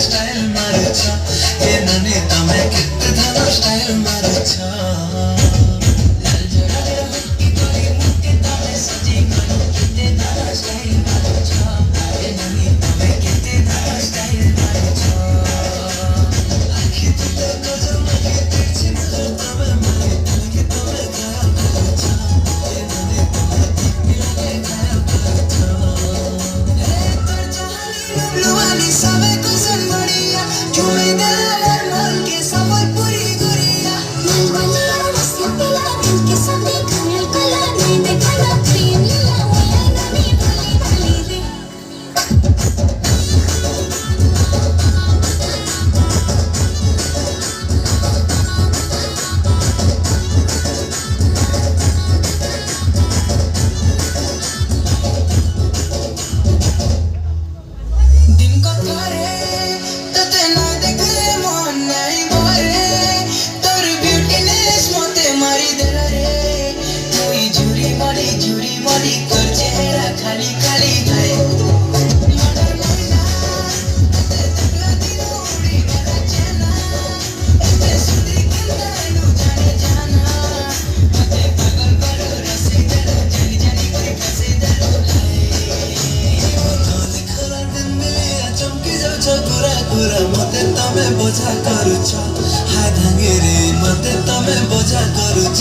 style मारुछा ए नने तमे कित्ते धानो स्टाइल मारुछा लाल जरा रे हुक्की तोरी मुक्के तमे सजी करो कित्ते धानो स्टाइल मारुछा ए नने तमे कित्ते धानो स्टाइल मारुछा आखी तुते गजर मगे तिरछी नजर तमे मारे तमे तमे गाया करुछा ए नने तमे मिलके गाया करुछा ए तोर जहानी लुवानी सबे कुसन बढ़िया चुमे दे मन के सफल पूरी गुरिया मन बनिया रस्ते पिला दिल के सबे कमल कला नहीं देखना प्रेम लीला हुआ नमी भली भली दे दिन को करे तो तेना देखले मन नहीं भरे तोर ब्यूटीनेस मते मारी देला रे तुई झुरी मारी तोर चेहरा खाली खाली थाए मर्डर महीना ते तकला दिन उड़ी गला चेना ते सुधी किंदा नु जाने जाना मते पागल करो रसे दलो जानी जानी कोई फसे दलो खरा दिन मिलिया चमकी जाउछ कुरा कुरा मते तमे बोझा करुछ हाय धांगे रे मते तमे बोझा करुछ